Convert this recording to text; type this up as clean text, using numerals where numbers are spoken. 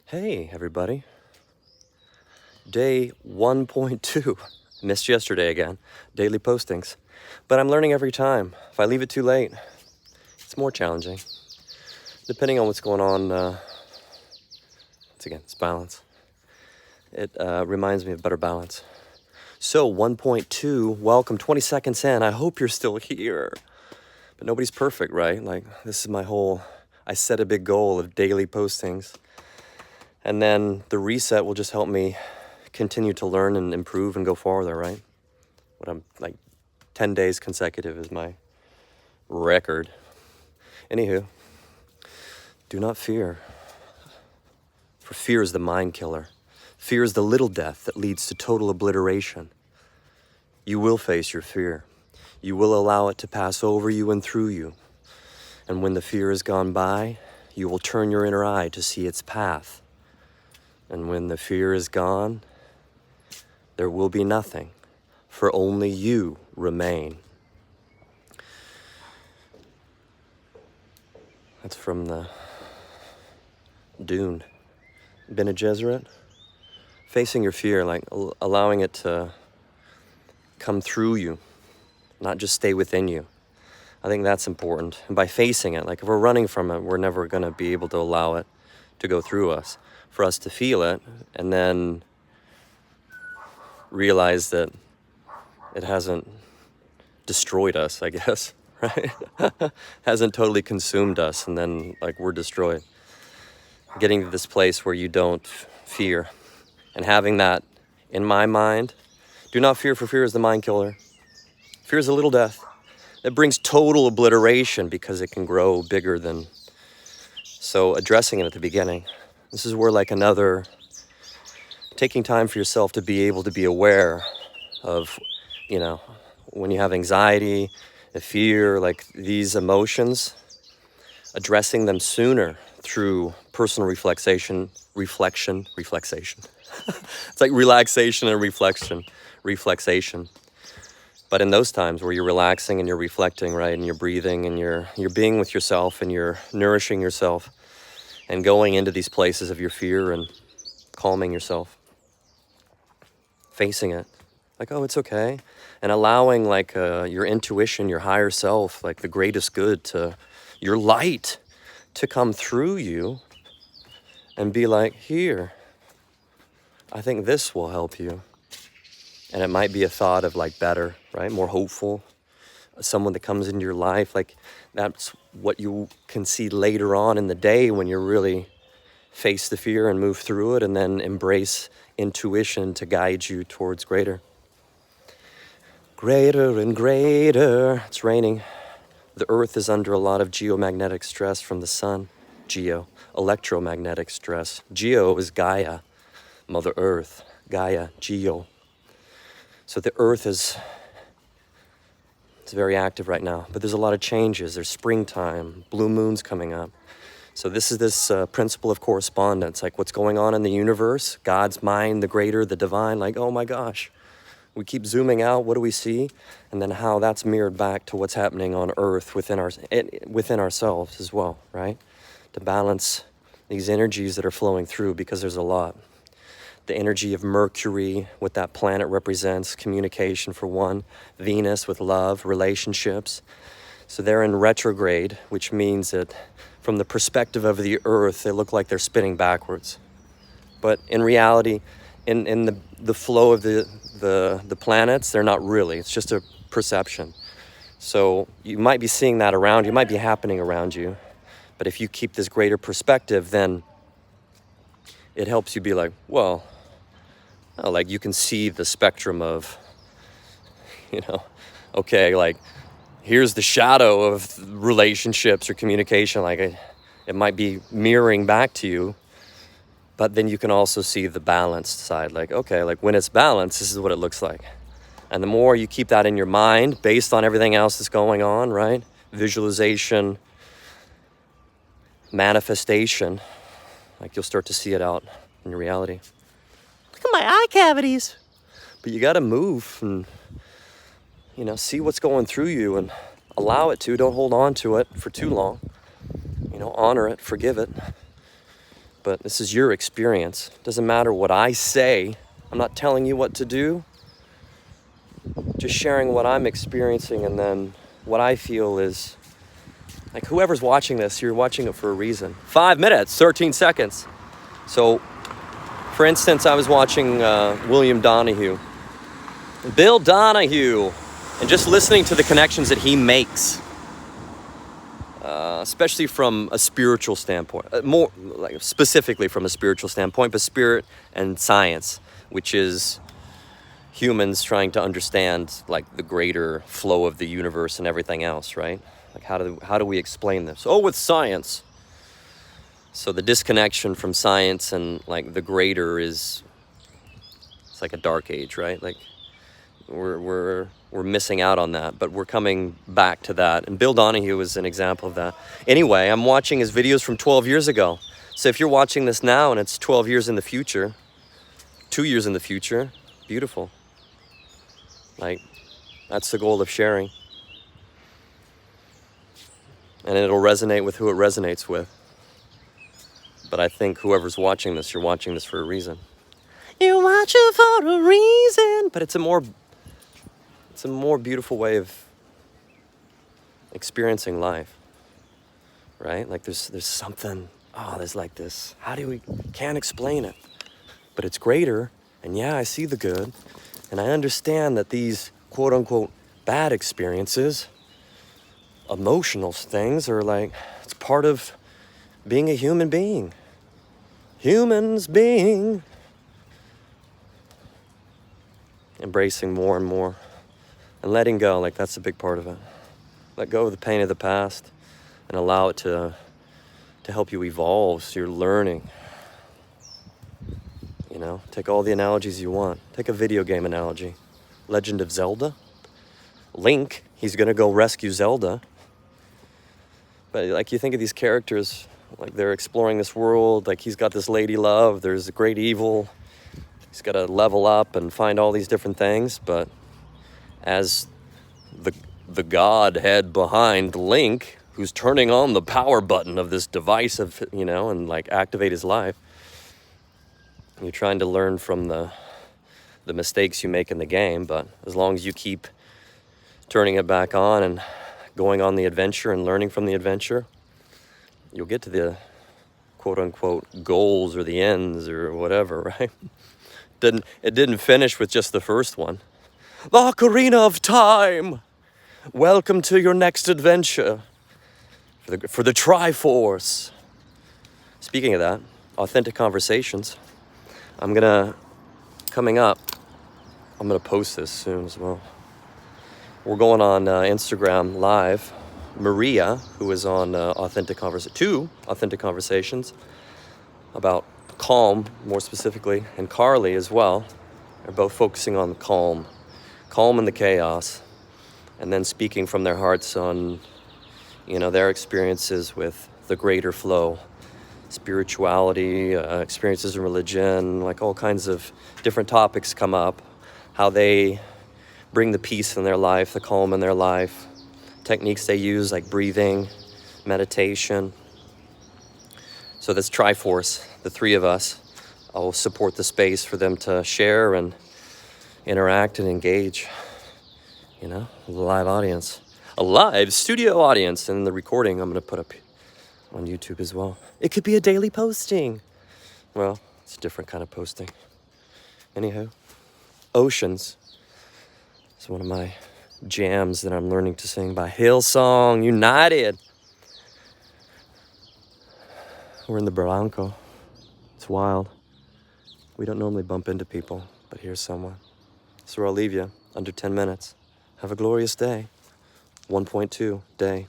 Hey, everybody. Day 1.2. Missed yesterday again. Daily postings. But I'm learning every time. If I leave it too late, it's more challenging. Depending on what's going on, once again, it's balance. It reminds me of better balance. So 1.2, welcome, 20 seconds in. I hope you're still here. But nobody's perfect, right? Like, this is my whole, I set a big goal of daily postings. And then the reset will just help me continue to learn and improve and go farther, right? What I'm like 10 days consecutive is my record. Anywho, do not fear. For fear is the mind killer. Fear is the little death that leads to total obliteration. You will face your fear. You will allow it to pass over you and through you. And when the fear is gone by, you will turn your inner eye to see its path. And when the fear is gone, there will be nothing, for only you remain. That's from the Dune. Bene Gesserit. Facing your fear, like allowing it to come through you, not just stay within you. I think that's important. And by facing it, like if we're running from it, we're never going to be able to allow it to go through us. For us to feel it and then realize that it hasn't destroyed us, I guess, right? Hasn't totally consumed us, and then like we're destroyed. Getting to this place where you don't fear, and having that in my mind. Do not fear, for fear is the mind killer. Fear is a little death. It brings total obliteration because it can grow bigger than. So addressing it at the beginning. This is where like another, taking time for yourself to be able to be aware of, you know, when you have anxiety, fear, like these emotions, addressing them sooner through personal reflection. It's like relaxation and reflexation. But in those times where you're relaxing and you're reflecting, right, and you're breathing and you're being with yourself and you're nourishing yourself, and going into these places of your fear and calming yourself, facing it, like, oh, it's okay, and allowing like your intuition, your higher self, like the greatest good, to your light to come through you and be like, here, I think this will help you. And it might be a thought of like better, right, more hopeful, someone that comes into your life, like that's what you can see later on in the day when you really face the fear and move through it, and then embrace intuition to guide you towards greater. Greater and greater. It's raining. The earth is under a lot of geomagnetic stress from the sun. Electromagnetic stress. Geo is Gaia, Mother Earth. Gaia, Geo. So the earth is, it's very active right now, but there's a lot of changes. There's springtime, blue moons coming up. So this is this principle of correspondence, like what's going on in the universe, God's mind, the greater, the divine, like, oh my gosh, we keep zooming out, what do we see? And then how that's mirrored back to what's happening on earth within ourselves as well, right? To balance these energies that are flowing through, because there's a lot. The energy of Mercury, what that planet represents, communication for one. Venus with love, relationships. So they're in retrograde, which means that from the perspective of the earth, they look like they're spinning backwards. But in reality, in the flow of the planets, they're not really. It's just a perception. So you might be seeing that around you, it might be happening around you. But if you keep this greater perspective, then it helps you be like, well, like you can see the spectrum of, you know, okay, like here's the shadow of relationships or communication, like it might be mirroring back to you, but then you can also see the balanced side, like, okay, like when it's balanced, this is what it looks like. And the more you keep that in your mind based on everything else that's going on, right? Visualization, manifestation, like you'll start to see it out in your reality. Look at my eye cavities. But you got to move and, you know, see what's going through you and allow it to. Don't hold on to it for too long. You know, honor it, forgive it. but this is your experience. Doesn't matter what I say. I'm not telling you what to do. Just sharing what I'm experiencing, and then what I feel is, like, whoever's watching this, you're watching it for a reason. 5 minutes, 13 seconds. So, for instance, I was watching William Donahue, Bill Donahue, and just listening to the connections that he makes, especially from a spiritual standpoint, more like specifically from a spiritual standpoint, but spirit and science, which is humans trying to understand like the greater flow of the universe and everything else, right? Like how do we explain this? Oh, with science. So the disconnection from science and like the greater it's like a dark age, right? Like we're missing out on that, but we're coming back to that. And Bill Donahue is an example of that. Anyway, I'm watching his videos from 12 years ago. So if you're watching this now and it's 12 years in the future, 2 years in the future, beautiful. Like, that's the goal of sharing. And it'll resonate with who it resonates with. But I think whoever's watching this, you're watching this for a reason. You're watching for a reason. But it's a more beautiful way of experiencing life, right? Like there's something, there's like this, can't explain it, but it's greater. And yeah, I see the good. And I understand that these quote unquote bad experiences, emotional things, are like, it's part of being a human being. Humans being. Embracing more and more. And letting go, like that's a big part of it. Let go of the pain of the past and allow it to help you evolve so you're learning. You know, take all the analogies you want. Take a video game analogy. Legend of Zelda. Link, he's gonna go rescue Zelda. But like you think of these characters, like they're exploring this world, like he's got this lady love, there's a great evil. He's gotta level up and find all these different things, but as the godhead behind Link, who's turning on the power button of this device of, and like activate his life, you're trying to learn from the mistakes you make in the game, but as long as you keep turning it back on and going on the adventure and learning from the adventure, you'll get to the quote unquote goals or the ends or whatever, right? It didn't finish with just the first one. The Ocarina of Time! Welcome to your next adventure for the Triforce. Speaking of that, authentic conversations. I'm gonna post this soon as well. We're going on Instagram Live. Maria, who is on two authentic conversations about calm, more specifically, and Carly as well. They're both focusing on the calm in the chaos, and then speaking from their hearts on, their experiences with the greater flow, spirituality, experiences in religion, like all kinds of different topics come up, how they bring the peace in their life, the calm in their life, techniques they use like breathing, meditation. So this Triforce, the three of us, I'll support the space for them to share and interact and engage, with a live audience. A live studio audience, and the recording I'm going to put up on YouTube as well. It could be a daily posting. Well, it's a different kind of posting. Anyhow, Oceans is one of my jams that I'm learning to sing by Hillsong United. We're in the Barranco. It's wild. We don't normally bump into people, but here's someone. So I'll leave you under 10 minutes. Have a glorious day. 1.2 day.